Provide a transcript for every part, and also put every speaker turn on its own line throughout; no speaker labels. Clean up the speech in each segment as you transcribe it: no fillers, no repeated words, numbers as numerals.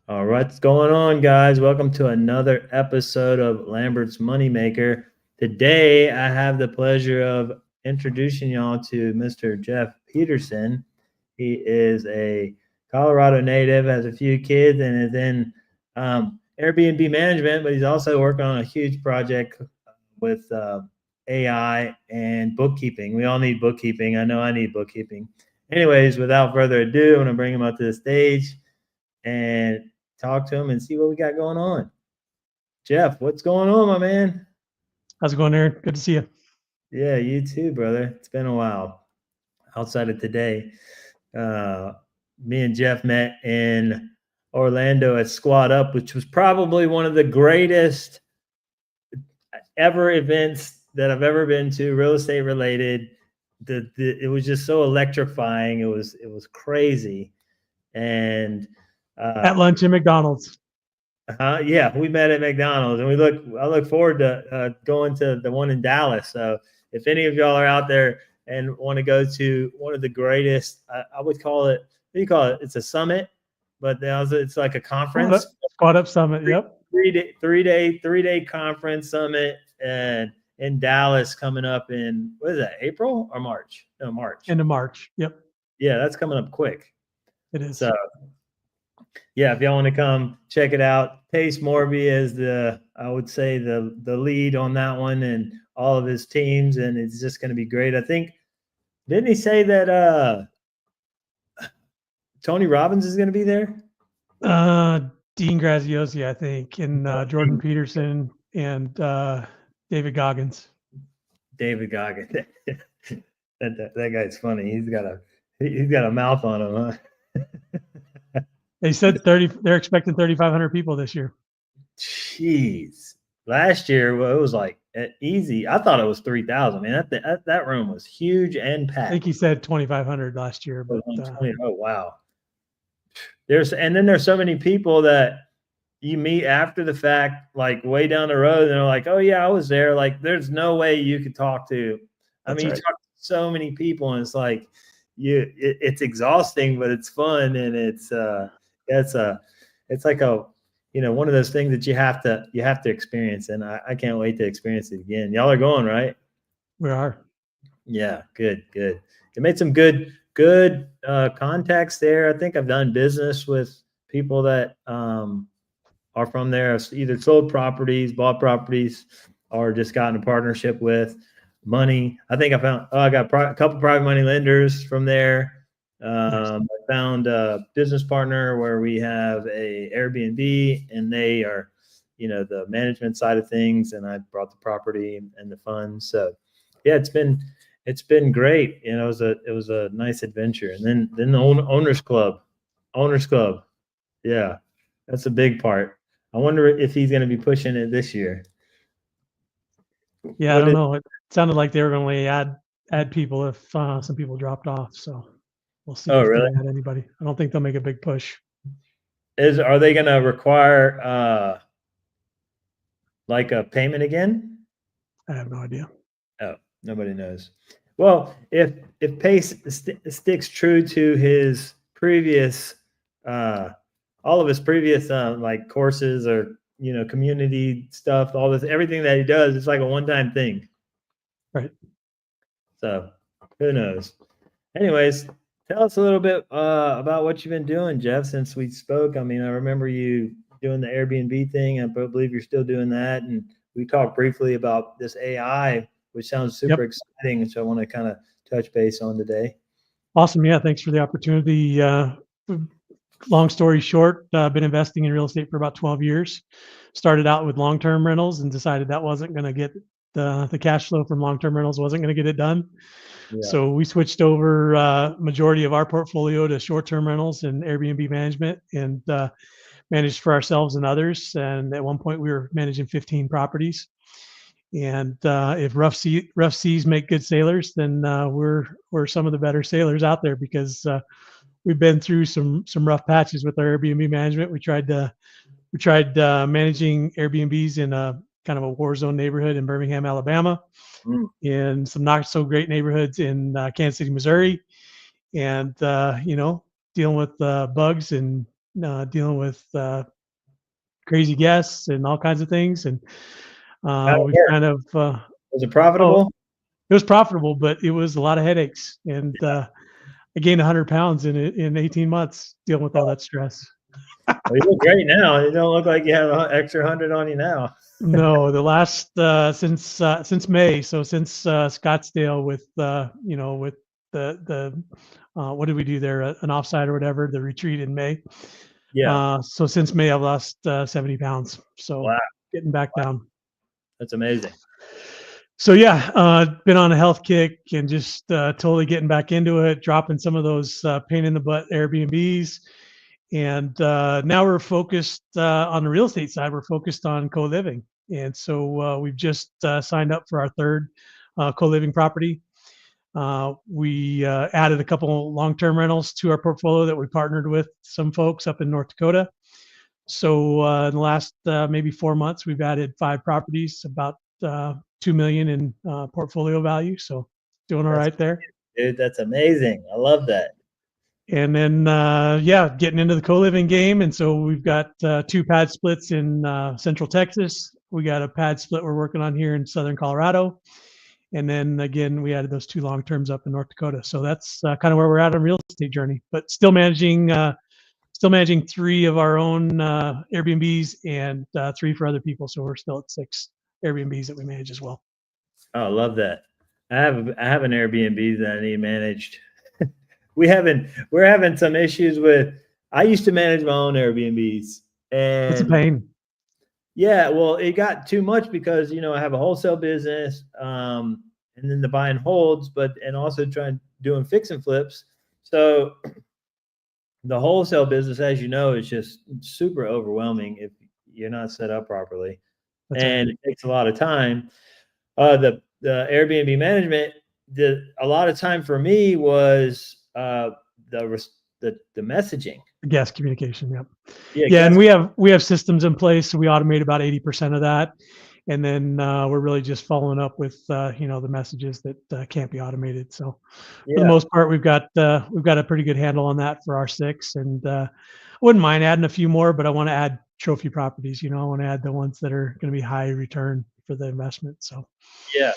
All right, what's going on, guys? Welcome to another episode of Lambert's Moneymaker. Today, I have the pleasure of introducing y'all to Mr. Jeff Peterson. He is a Colorado native, has a few kids, and is in Airbnb management, but he's also working on a huge project with AI and bookkeeping. We all need bookkeeping. I know I need bookkeeping. Anyways, without further ado, I'm going to bring him up to the stage and talk to him and see what we got going on. Jeff, what's going on, my man?
How's it going, Aaron? Good to see you.
Yeah, you too, brother. It's been a while. Outside of today, me and Jeff met in Orlando at Squad Up, which was probably one of the greatest ever events that I've ever been to, real estate related. It was just so electrifying. It was crazy, and
At lunch at McDonald's.
Yeah, we met at McDonald's, and I look forward to going to the one in Dallas. So if any of y'all are out there and want to go to one of the greatest, I would call it. What do you call it? It's a summit, but it's like a conference.
Squad Up Summit. Yep.
Three day conference summit, and in Dallas coming up in, what is that? April or March? No, March.
Into March. Yep.
Yeah, that's coming up quick.
It is.
So yeah, if y'all want to come check it out, Pace Morby is I would say the lead on that one, and all of his teams, and it's just going to be great. I think, didn't he say that Tony Robbins is going to be there?
Dean Graziosi, I think, and Jordan Peterson and David Goggins.
David Goggins. that guy's funny. He's got a mouth on him, huh?
They said they're expecting 3,500 people this year.
Jeez. Last year, it was like easy. I thought it was 3,000. Man, that room was huge and packed.
I think he said 2,500 last year. But
oh, wow. There's so many people that you meet after the fact, like way down the road, and they're like, oh, yeah, I was there. Like, there's no way you could talk to. I mean, right. You talk to so many people, and it's like, it's exhausting, but it's fun, and it's like one of those things that you have to experience, and I can't wait to experience it again. Y'all are going, right?
We are.
Yeah, good. You made some good contacts there. I think I've done business with people that are from there, either sold properties, bought properties, or just gotten a partnership with money. I think I got a couple private money lenders from there. I found a business partner where we have a Airbnb, and they are, the management side of things, and I brought the property and the funds. So yeah, it's been great. It was a nice adventure. And then the owners club. Yeah, that's a big part. I wonder if he's going to be pushing it this year.
Yeah, I don't know. It sounded like they were going to add people if some people dropped off. So we'll see if they add anybody. I don't think they'll make a big push.
Are they going to require like a payment again?
I have no idea.
Oh, nobody knows. Well, if Pace sticks true to his previous, all of his previous like courses or community stuff, everything that he does, it's like a one-time thing.
Right.
So who knows? Anyways, tell us a little bit about what you've been doing, Jeff, since we spoke. I mean, I remember you doing the Airbnb thing. I believe you're still doing that. And we talked briefly about this AI, which sounds super exciting, which I want to kind of touch base on today.
Awesome. Yeah, thanks for the opportunity. Long story short, I've been investing in real estate for about 12 years. Started out with long-term rentals and decided that wasn't going to get the cash flow from long-term rentals wasn't going to get it done. Yeah. So we switched over majority of our portfolio to short-term rentals and Airbnb management, and managed for ourselves and others. And at one point we were managing 15 properties. And if rough seas make good sailors, then we're some of the better sailors out there, because we've been through some rough patches with our Airbnb management. We tried managing Airbnbs in a kind of a war zone neighborhood in Birmingham, Alabama, in some not so great neighborhoods in Kansas City, Missouri, and dealing with bugs and dealing with crazy guests and all kinds of things. And
How'd it
we've
work?
kind of,
Was it
oh,
profitable?
it was profitable, but it was a lot of headaches. And I gained 100 pounds in 18 months dealing with all that stress.
Well, you look great now. You don't look like you have an extra 100 on you now.
No, the last since May, so since Scottsdale with with the what did we do there? An offsite or whatever, the retreat in May.
Yeah.
So since May, I've lost 70 pounds. So
Wow.
getting back down.
That's amazing.
So yeah, been on a health kick and just totally getting back into it, dropping some of those pain in the butt Airbnbs. And now we're focused on the real estate side. We're focused on co-living. And so we've just signed up for our third co-living property. We added a couple long-term rentals to our portfolio that we partnered with some folks up in North Dakota. So in the last maybe 4 months, we've added 5 properties, about $2 million in portfolio value. So doing all
That's
right there.
Dude, that's amazing. I love that.
And then yeah, getting into the co-living game. And so we've got 2 pad splits in Central Texas. We got a pad split we're working on here in Southern Colorado. And then again, we added those 2 long terms up in North Dakota. So that's kind of where we're at on real estate journey, but still managing 3 of our own Airbnbs and 3 for other people. So we're still at 6 Airbnbs that we manage as well.
Oh, I love that. I have an Airbnb that I need managed. We're having some issues with. I used to manage my own Airbnbs,
It's a
and
pain.
yeah, well, it got too much because I have a wholesale business, and then the buy and holds, and also doing fix and flips. So the wholesale business, as you know, is just super overwhelming if you're not set up properly.
That's
And
right.
it takes a lot of time. The Airbnb management, a lot of time for me was the messaging.
Guest communication. Yep.
Yeah,
Yeah, and we have systems in place, so we automate about 80% of that, and then we're really just following up with the messages that can't be automated. So for the
yeah,
most part, we've got a pretty good handle on that for our 6, and I wouldn't mind adding a few more, but I want to add trophy properties. I want to add the ones that are going to be high return for the investment. So
yeah.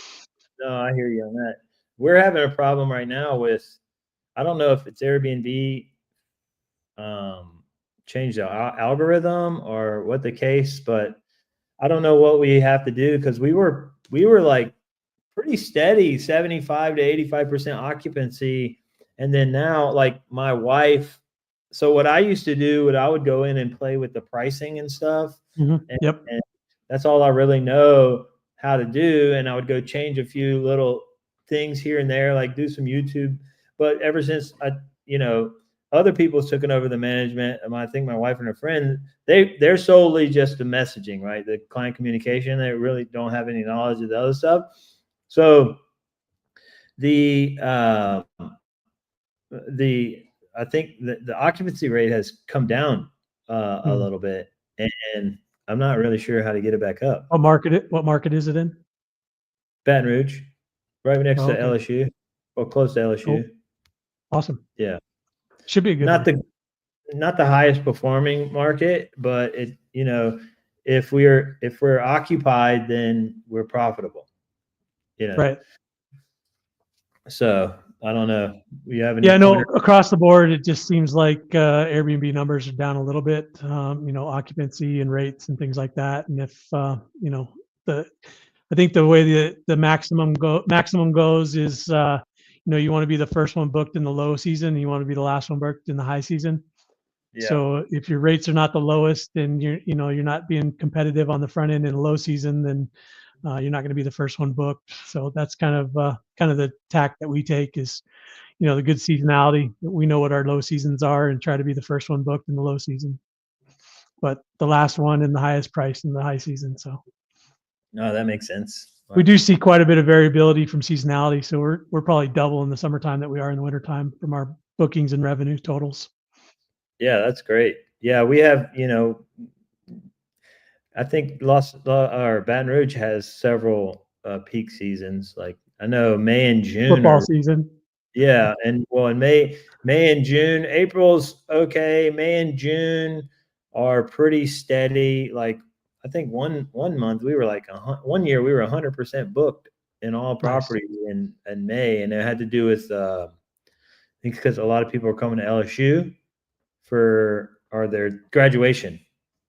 No, I hear you on that. We're having a problem right now with. I don't know if it's Airbnb change the algorithm or what the case, but I don't know what we have to do because we were like pretty steady, 75 to 85% occupancy, and then now like my wife. So what I used to do, I would go in and play with the pricing and stuff, and,
Yep.
and that's all I really know how to do. And I would go change a few little things here and there, like do some YouTube. But ever since other people's taken over the management, I think my wife and her friend, they're solely just the messaging, right? The client communication. They really don't have any knowledge of the other stuff. So I think the occupancy rate has come down a little bit, and I'm not really sure how to get it back up.
What market is it in?
Baton Rouge, right next to
Okay.
LSU, or close to LSU.
Oh, awesome.
Yeah,
Should be a good
not
one.
not the highest performing market, but if we're occupied, then we're profitable.
Right.
So I don't know. You have any?
Yeah, no, across the board, it just seems like Airbnb numbers are down a little bit, occupancy and rates and things like that. And if, I think the way the maximum goes is, you want to be the first one booked in the low season, and you want to be the last one booked in the high season.
Yeah.
So if your rates are not the lowest, and you're not being competitive on the front end in a low season, then you're not going to be the first one booked. So that's kind of the tack that we take is, the good seasonality. We know what our low seasons are and try to be the first one booked in the low season, but the last one in the highest price in the high season. So
no, that makes sense. Wow.
We do see quite a bit of variability from seasonality. So we're probably double in the summertime that we are in the wintertime from our bookings and revenue totals.
Yeah, that's great. Yeah, we have, I think Baton Rouge has several peak seasons. Like I know May and June
Football season.
Yeah, and well, in May and June, April's okay. May and June are pretty steady. Like I think one month we were like 1 year we were 100% booked in all
Nice.
properties in May, and it had to do with I think because a lot of people are coming to LSU for their graduation.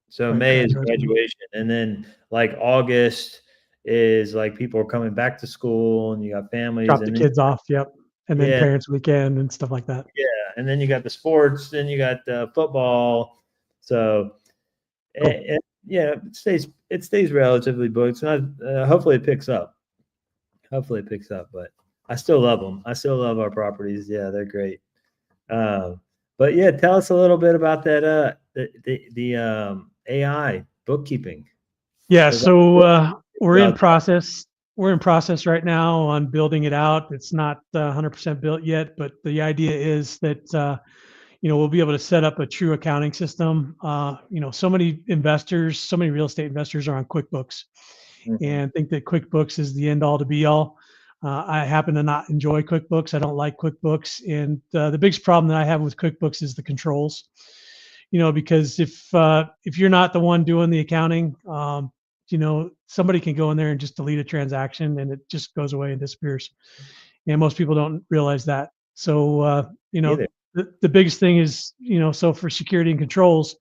So
Right.
May is
Graduation.
graduation, and then like August is like people are coming back to school, and you got families,
Drop the
and then
kids off. Yep. And then
yeah,
parents weekend and stuff like that.
yeah, and then you got the sports, then you got the football. So,
Cool.
yeah, it stays relatively booked. It's not. Hopefully, it picks up. Hopefully, it picks up. But I still love them. I still love our properties. Yeah, they're great. But yeah, tell us a little bit about that. The AI bookkeeping.
Yeah.
'Cause
So we're in
about
process. We're in process right now on building it out. It's not 100% built yet, but the idea is that we'll be able to set up a true accounting system. So many investors, so many real estate investors are on QuickBooks
Mhm.
and think that QuickBooks is the end all to be all. I happen to not enjoy QuickBooks. I don't like QuickBooks, and the biggest problem that I have with QuickBooks is the controls. Because if you're not the one doing the accounting, somebody can go in there and just delete a transaction, and it just goes away and disappears. And most people don't realize that. So
Either.
the biggest thing is so for security and controls,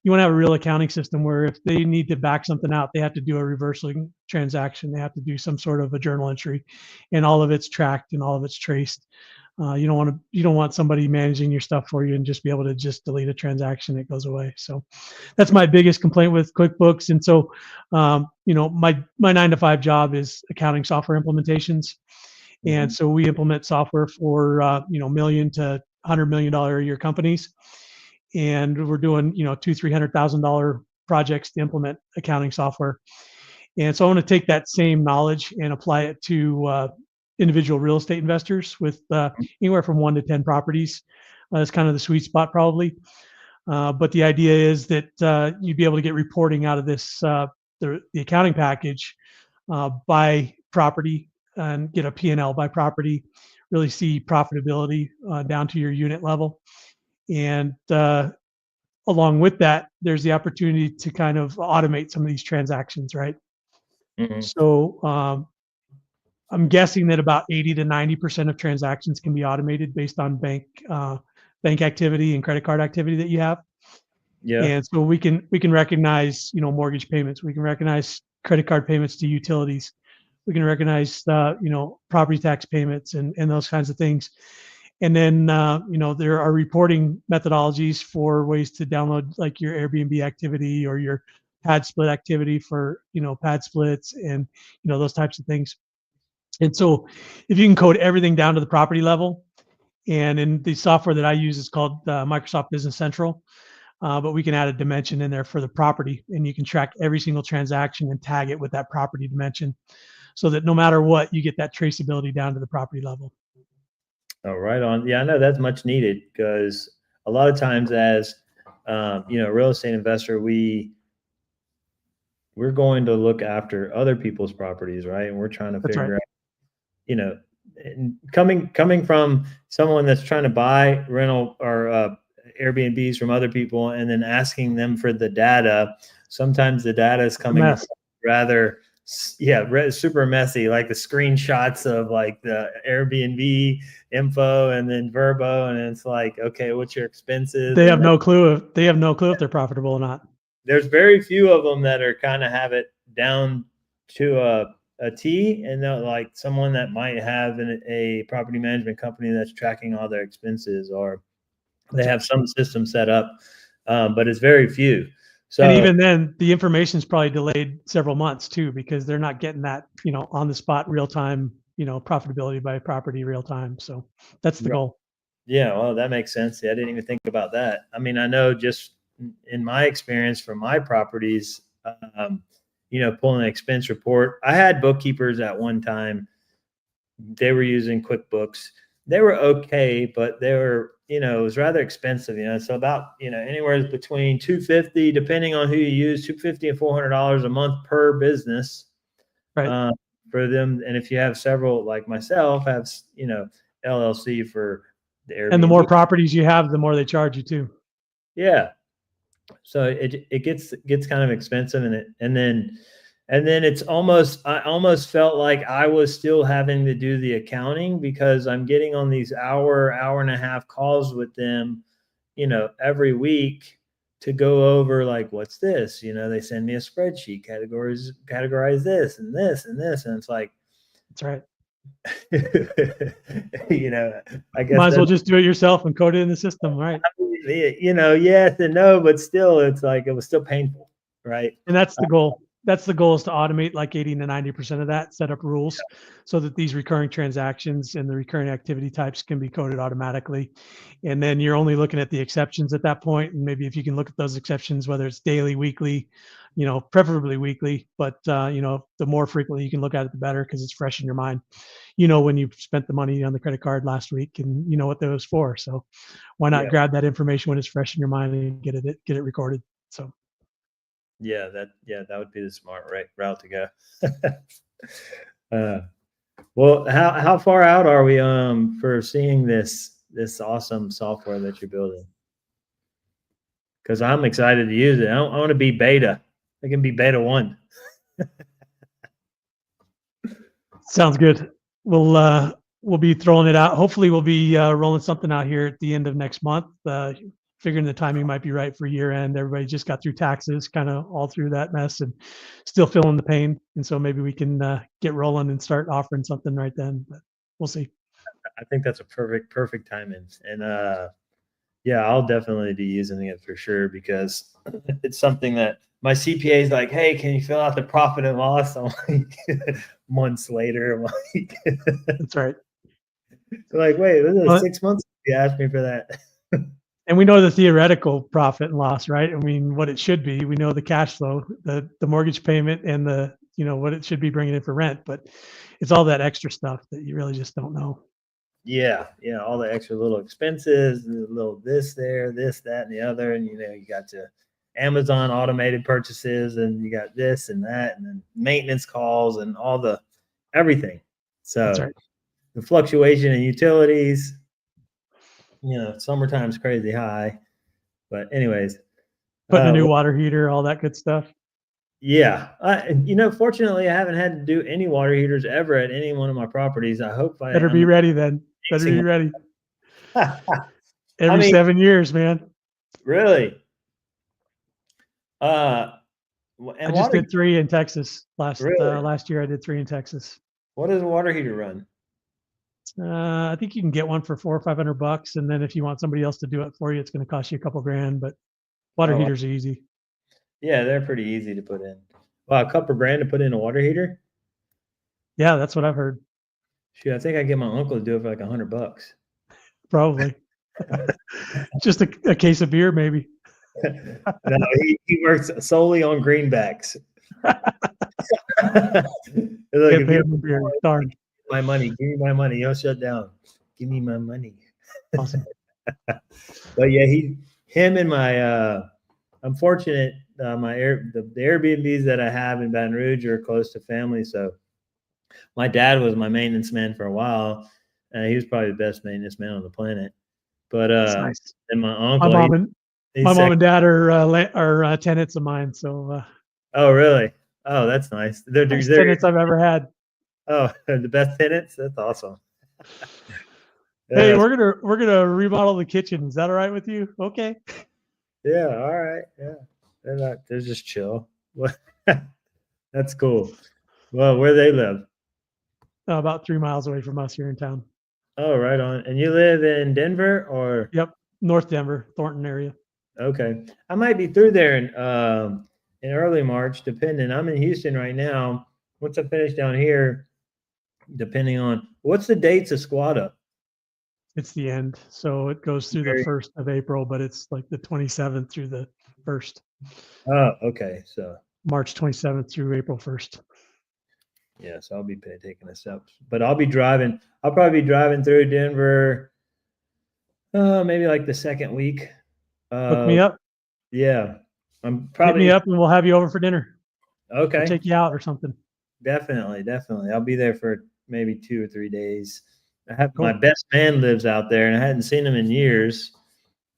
you want to have a real accounting system where if they need to back something out, they have to do a reversing transaction. They have to do some sort of a journal entry, and all of it's tracked and all of it's traced. You don't want somebody managing your stuff for you and just be able to just delete a transaction. It goes away. So that's my biggest complaint with QuickBooks. And so, my 9 to 5 job is accounting software implementations. And
Mhm.
so we implement software for million to $100 million a year companies, and we're doing $200,000-300,000 projects to implement accounting software. And so I want to take that same knowledge and apply it to individual real estate investors with anywhere from 1 to 10 properties. That's kind of the sweet spot, probably. But the idea is that you'd be able to get reporting out of this the accounting package by property and get a P&L by property, really see profitability down to your unit level. And along with that, there's the opportunity to kind of automate some of these transactions, right?
Mhm.
So I'm guessing that about 80 to 90% of transactions can be automated based on bank activity and credit card activity that you have.
Yeah.
And so we can recognize mortgage payments, we can recognize credit card payments to utilities, we can recognize property tax payments and those kinds of things. And then there are reporting methodologies for ways to download like your Airbnb activity or your pad split activity for pad splits and those types of things. And so if you can code everything down to the property level, and in the software that I use is called Microsoft Business Central, but we can add a dimension in there for the property, and you can track every single transaction and tag it with that property dimension, so that no matter what, you get that traceability down to the property level.
Oh, right on. Yeah, I know that's much needed because a lot of times as a real estate investor, we're going to look after other people's properties, right? And we're trying to
That's right.
figure out, you know, and coming from someone that's trying to buy rental or Airbnbs from other people and then asking them for the data. Sometimes the data is
It's a
coming
mess.
rather, super messy, like the screenshots of like the Airbnb info and then Verbo, and it's like, okay, what's your expenses?
They
And
have
like,
no clue if they're profitable or not.
there's very few of them that are kind of have it down to a T, and they're like someone that might have a property management company that's tracking all their expenses, or they
That's right.
have some system set up, but it's very few.
And
So
even then, the information is probably delayed several months too, because they're not getting that on the spot, real time, profitability by property real time. So that's the goal.
yeah, well, that makes sense. Yeah, I didn't even think about that. I mean, I know just in my experience from my properties, pulling an expense report. I had bookkeepers at one time. They were using QuickBooks. They were okay, but they were, it was rather expensive, So about, anywhere between 250, depending on who you use, 250 and $400 a month per business
Right.
uh, for them. And if you have several, like myself, have, LLC for the Airbnb.
And the more properties you have, the more they charge you too.
Yeah. So it gets kind of expensive, and then it's almost, I almost felt like I was still having to do the accounting, because I'm getting on these hour and a half calls with them, every week to go over, like, what's this? They send me a spreadsheet, categorize this and this and this. And it's like,
That's right.
I guess
might as well just do it yourself and code it in the system, right?
Yes and no, but still, it's like, it was still painful, right?
And that's the goal. That's the goal, is to automate like 80 to 90% of that, set up rules so that these recurring transactions and the recurring activity types can be coded automatically. And then you're only looking at the exceptions at that point. And maybe if you can look at those exceptions, whether it's daily, weekly, preferably weekly, but the more frequently you can look at it, the better, because it's fresh in your mind. When you spent the money on the credit card last week, and you know what that was for. So why not grab that information when it's fresh in your mind and get it recorded? So.
Yeah, that would be the smart route to go. Well, how far out are we for seeing this awesome software that you're building? Because I'm excited to use it. I want to be beta. I can be beta 1.
Sounds good. We'll be throwing it out. Hopefully we'll be rolling something out here at the end of next month. Figuring the timing might be right for year end. Everybody just got through taxes, kind of all through that mess, and still feeling the pain. And so maybe we can get rolling and start offering something right then. But we'll see.
I think that's a perfect timing. And I'll definitely be using it for sure, because it's something that my CPA is like, hey, can you fill out the profit and loss? I'm like, months later, I'm like,
that's right.
They're like, wait, this is 6 months you asked me for that.
And we know the theoretical profit and loss, right? I mean, what it should be. We know the cash flow, the mortgage payment, and the what it should be bringing in for rent. But it's all that extra stuff that you really just don't know.
Yeah, all the extra little expenses, the little this there, this, that, and the other, and you got your Amazon automated purchases, and you got this and that, and then maintenance calls and all the everything. So
that's right.
The fluctuation in utilities. Summertime's crazy high, but anyways,
putting a new water heater, all that good stuff.
Yeah. Fortunately, I haven't had to do any water heaters ever at any one of my properties. I hope
Better be ready then. Better be ready. Every 7 years, man.
Really?
I just did 3 in Texas last year. I did 3 in Texas.
What does a water heater run?
I think you can get one for $400 or $500, and then if you want somebody else to do it for you, it's going to cost you a couple grand. But water heaters are easy.
Yeah, they're pretty easy to put in. Wow, a couple grand to put in a water heater?
Yeah, that's what I've heard.
Shoot, I think I get my uncle to do it for like $100.
Probably. Just a case of beer, maybe.
No, he works solely on greenbacks.
Darn.
My money, give me my money. You'll shut down. Give me my money.
Awesome.
But yeah, him and my I'm fortunate. The Airbnbs that I have in Baton Rouge are close to family. So my dad was my maintenance man for a while. He was probably the best maintenance man on the planet. But
nice.
And my uncle,
my mom and dad are tenants of mine. So.
Oh really? Oh, that's nice. They're
tenants I've ever had.
Oh, the best tenants. That's awesome.
Hey, we're gonna remodel the kitchen. Is that all right with you? Okay.
Yeah. All right. Yeah. They're just chill. That's cool. Well, where they live?
About 3 miles away from us here in town.
Oh, right on. And you live in Denver, or?
Yep, North Denver, Thornton area.
Okay, I might be through there in early March, depending. I'm in Houston right now. Once I finish down here, depending on what's the dates of Squad Up?
It's the end, so it goes through the 1st of April, but it's like the 27th through the 1st.
Oh, okay. So
March 27th through April 1st.
Yeah, so I'll be taking the steps, but I'll probably be driving through Denver, maybe like the second week.
Hook me up.
Yeah, I'm probably.
Hit me up and we'll have you over for dinner.
Okay.
We'll take you out or something.
Definitely. I'll be there for maybe 2 or 3 days. my
Cool.
best man lives out there, and I hadn't seen him in years.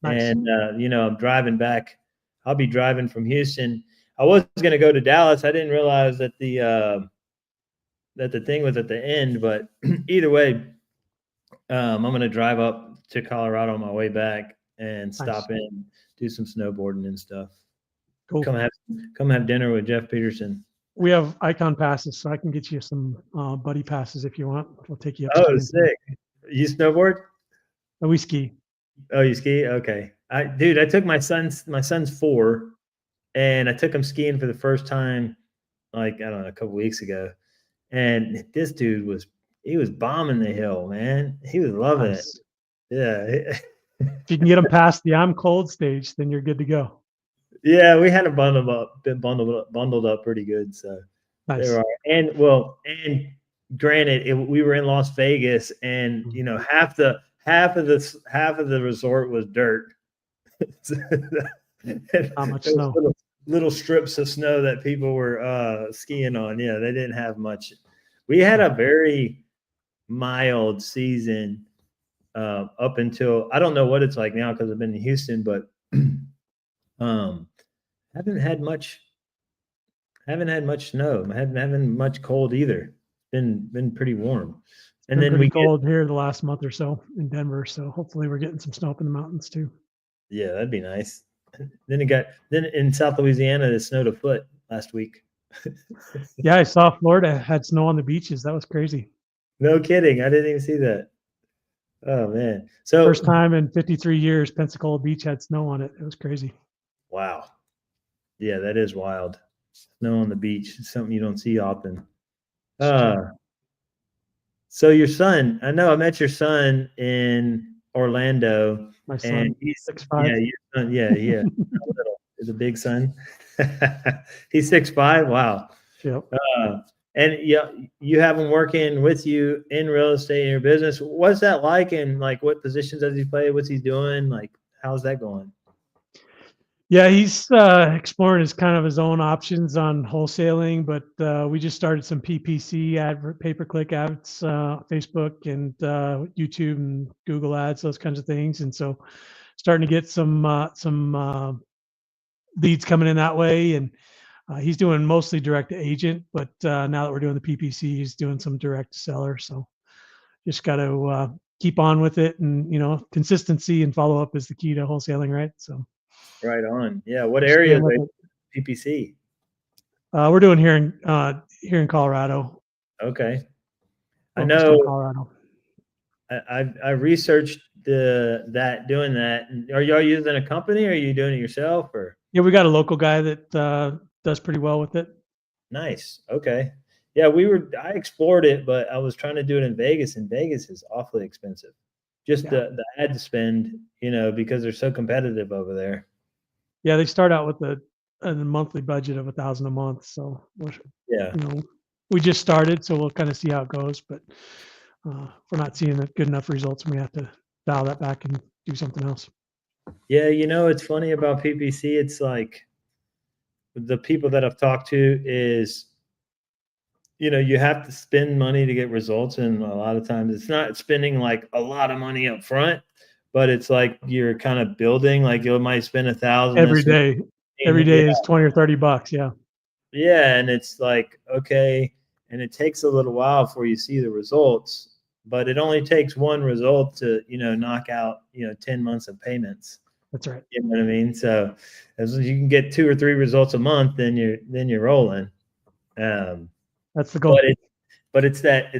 Nice.
And I'm driving back. I'll be driving from Houston. I was going to go to Dallas. I didn't realize that the thing was at the end. But either way, I'm going to drive up to Colorado on my way back and stop
Nice.
in, do some snowboarding and stuff.
Cool.
Come have dinner with Jeff Peterson.
We have Icon passes, so I can get you some buddy passes if you want. We'll take you up.
Oh, sick! You snowboard?
Oh, we ski.
Oh, you ski? Okay. I took my son's 4, and I took him skiing for the first time, like, I don't know, a couple weeks ago. And this dude was bombing the hill, man. He was loving it. Yeah.
If you can get them past the I'm cold stage, then you're good to go.
Yeah, we had a bundled up pretty good. So
nice.
There are, and granted, we were in Las Vegas, and half of the resort was dirt.
How much snow?
Little strips of snow that people were skiing on. Yeah, they didn't have much. We had a very mild season up until, I don't know what it's like now because I've been in Houston, but haven't had much snow. Haven't much cold either. Been pretty warm.
And then we cold here the last month or so in Denver. So hopefully we're getting some snow up in the mountains too.
Yeah, that'd be nice. Then in South Louisiana, it snowed a foot last week.
Yeah, I saw Florida had snow on the beaches. That was crazy.
No kidding. I didn't even see that. Oh man. So
first time in 53 years, Pensacola Beach had snow on it. It was crazy.
Wow. Yeah, that is wild. Snow on the beach. It's something you don't see often. So your son, I know I met your son in Orlando.
My son,
and he's
6'5".
Yeah, your son, yeah. Is a big son. He's 6'5". Wow.
Yep.
And you have him working with you in real estate in your business. What's that like? And like, what positions does he play? What's he doing? Like, how's that going?
Yeah, he's exploring his own options on wholesaling, but we just started some PPC pay-per-click ads, Facebook and YouTube and Google ads, those kinds of things. And so starting to get some leads coming in that way. And he's doing mostly direct to agent, but now that we're doing the PPC, he's doing some direct to seller. So just got to keep on with it. And, consistency and follow up is the key to wholesaling, right? So.
Right on. Yeah. What area is PPC?
We're doing here in Colorado.
Okay. I know.
Colorado.
I researched doing that. Are y'all using a company, or are you doing it yourself? Or
yeah, we got a local guy that does pretty well with it.
Nice. Okay. Yeah, I explored it, but I was trying to do it in Vegas, and Vegas is awfully expensive. Just the ad spend, because they're so competitive over there.
Yeah, they start out with a monthly budget of $1,000 a month. So we just started, so we'll kind of see how it goes. But if we're not seeing good enough results, we have to dial that back and do something else.
Yeah, it's funny about PPC. It's like the people that I've talked to is, you have to spend money to get results, and a lot of times it's not spending like a lot of money up front. But it's like you're kind of building, like you might spend $1,000
every day. Every day is $20 or $30. Yeah.
Yeah. And it's like, okay. And it takes a little while before you see the results, but it only takes one result to, knock out, 10 months of payments.
That's right.
You know what I mean? So as long as you can get 2 or 3 results a month, then you're rolling.
That's the goal.
But it's that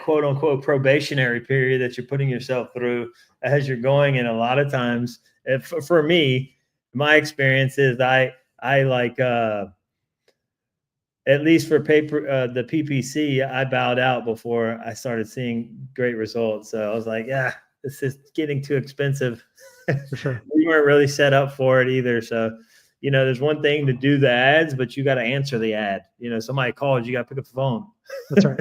quote unquote probationary period that you're putting yourself through as you're going. And a lot of times, for me, my experience is I like at least for the PPC, I bowed out before I started seeing great results. So I was like, yeah, this is getting too expensive.
For sure.
We weren't really set up for it either. So there's one thing to do the ads, but you got to answer the ad. Somebody calls, you got to pick up the phone.
That's right.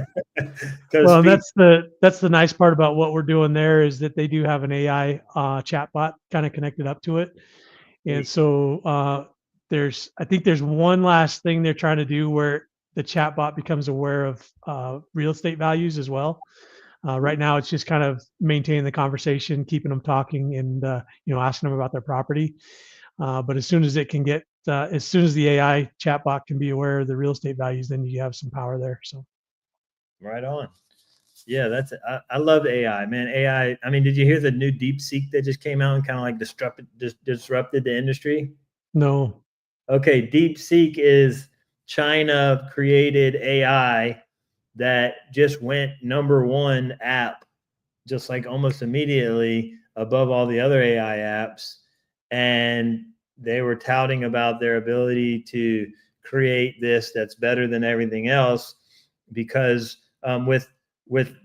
Well, that's the nice part about what we're doing there is that they do have an AI chatbot kind of connected up to it. And so I think there's one last thing they're trying to do where the chatbot becomes aware of real estate values as well. Right now, it's just kind of maintaining the conversation, keeping them talking, and asking them about their property. But as soon as it can get, as soon as the AI chatbot can be aware of the real estate values, then you have some power there. So
Right on. Yeah, I love AI, man. AI. I mean, did you hear the new DeepSeek that just came out and kind of like disrupted the industry?
no.
Okay, DeepSeek is China created AI that just went #1 app, just like almost immediately above all the other AI apps. And they were touting about their ability to create this that's better than everything else because with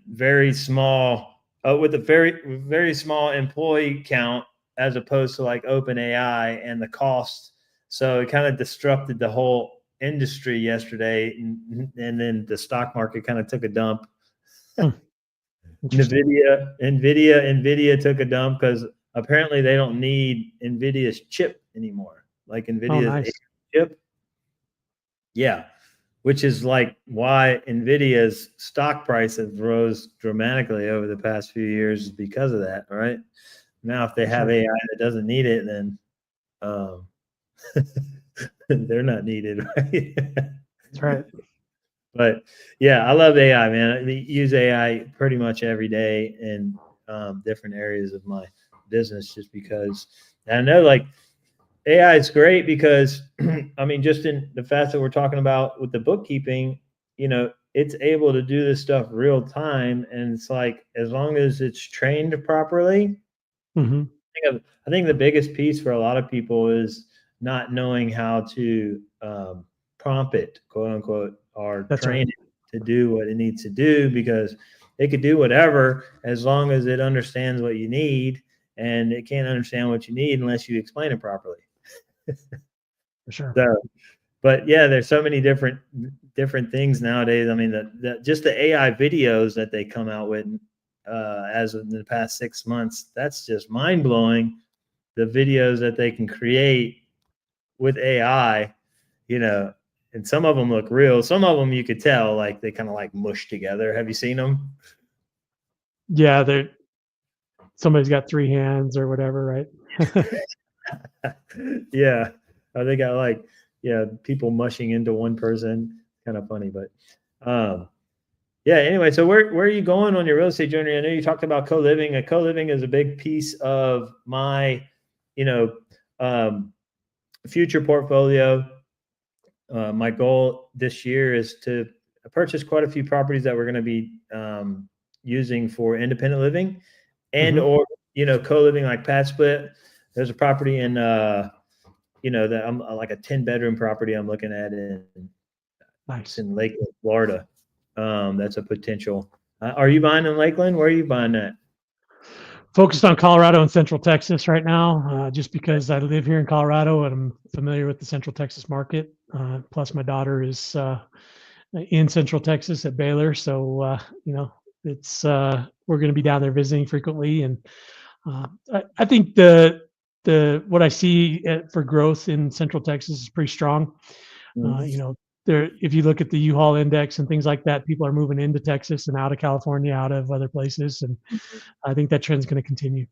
very small with a very small employee count as opposed to like OpenAI and the cost. So it kind of disrupted the whole industry yesterday, and then the stock market kind of took a dump. Nvidia took a dump because apparently they don't need Nvidia's chip anymore, like Nvidia's
nice.
chip. Yeah, which is like why Nvidia's stock price has rose dramatically over the past few years because of that. Right now, if they have AI that doesn't need it, then they're not needed, right?
That's right.
But yeah, I love AI, man. I use AI pretty much every day in different areas of my business just because I know like AI is great because I mean, just in the fact that we're talking about with the bookkeeping, it's able to do this stuff real time. And it's like, as long as it's trained properly,
Mm-hmm.
I think the biggest piece for a lot of people is not knowing how to prompt it, quote unquote, or train it to do what it needs to do, because it could do whatever as long as it understands what you need, and it can't understand what you need unless you explain it properly.
For sure.
So, but yeah, there's so many different things nowadays. I mean, just the AI videos that they come out with as in the past 6 months, that's just mind blowing. The videos that they can create with AI, and some of them look real. Some of them you could tell like they kind of like mush together. Have you seen them?
Yeah, somebody's got 3 hands or whatever, right?
Yeah, they got like people mushing into one person. Kind of funny, but yeah. Anyway, so where are you going on your real estate journey? I know you talked about co-living. Co-living is a big piece of my, future portfolio. My goal this year is to purchase quite a few properties that we're going to be using for independent living and or co-living, like pad split. There's a property in that I'm like a 10-bedroom property I'm looking at in Lakeland, Florida. That's a potential. Are you buying in Lakeland? Where are you buying that?
Focused on Colorado and Central Texas right now, just because I live here in Colorado and I'm familiar with the Central Texas market. Plus, my daughter is in Central Texas at Baylor, so it's we're going to be down there visiting frequently, and I think the what I see for growth in Central Texas is pretty strong. If you look at the U-Haul index and things like that, people are moving into Texas and out of California, out of other places, and I think that trend's going to continue.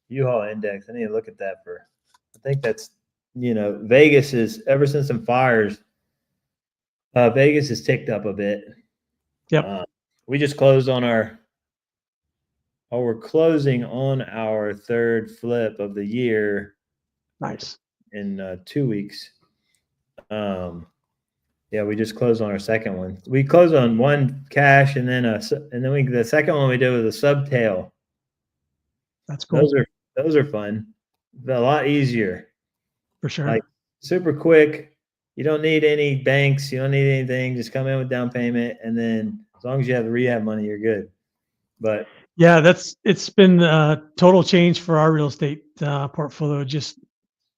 U-Haul index. I need to look at that I think that's, Vegas is, ever since some fires, Vegas has ticked up a bit.
Yep.
We just closed on we're closing on our 3rd flip of the year.
Nice.
In 2 weeks. Yeah, we just closed on our 2nd one. We closed on one cash, and then the 2nd one we did with a subtail.
That's cool.
Those are fun. A lot easier.
For sure.
Like super quick. You don't need any banks. You don't need anything. Just come in with down payment, and then as long as you have the rehab money, you're good. But
yeah, it's been a total change for our real estate portfolio, just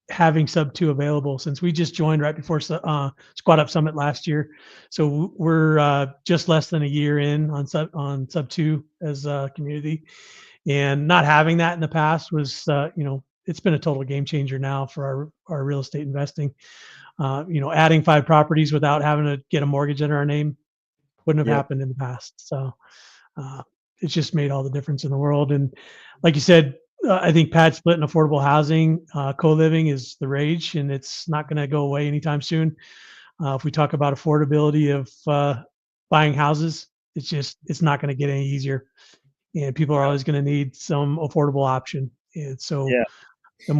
having sub 2 available, since we just joined right before Squad Up Summit last year. So we're just less than a year in on sub 2 as a community, and not having that in the past was it's been a total game changer now for our real estate investing. Adding 5 properties without having to get a mortgage under our name wouldn't have happened in the past. So It's just made all the difference in the world. And like you said, I think pad split and affordable housing, co-living is the rage, and it's not going to go away anytime soon. If we talk about affordability of buying houses, it's not going to get any easier, and people are always going to need some affordable option. And so
Yeah.
the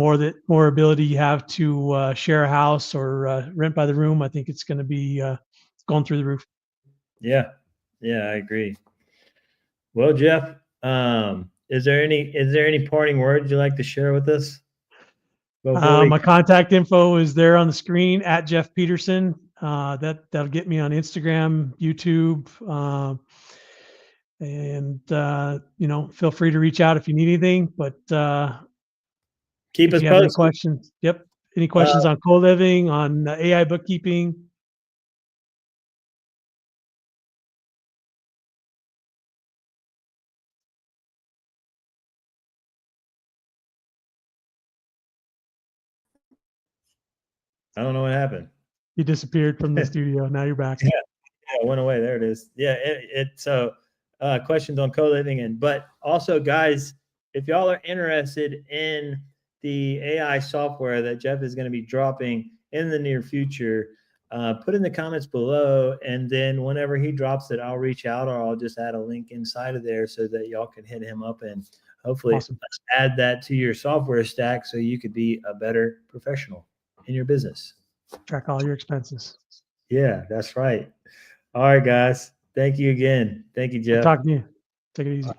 more ability you have to share a house or rent by the room, I think it's going to be going through the roof.
Yeah. Yeah, I agree. Well, Jeff, is there any parting words you'd like to share with us?
My contact info is there on the screen at Jeff Peterson. That'll get me on Instagram, YouTube, and feel free to reach out if you need anything. But
keep
if
us
you have any
posted.
questions, any questions on co-living, on AI bookkeeping.
I don't know what happened.
You disappeared from the studio. Now you're back.
Yeah, it went away. There it is. Yeah, so questions on co-living, but also, guys, if y'all are interested in the AI software that Jeff is going to be dropping in the near future, put in the comments below, and then whenever he drops it, I'll reach out, or I'll just add a link inside of there so that y'all can hit him up, and hopefully
Awesome.
add that to your software stack so you could be a better professional in your business.
Track all your expenses.
Yeah, that's right. All right, guys. Thank you again. Thank you, Jeff.
Talk to you. Take it easy.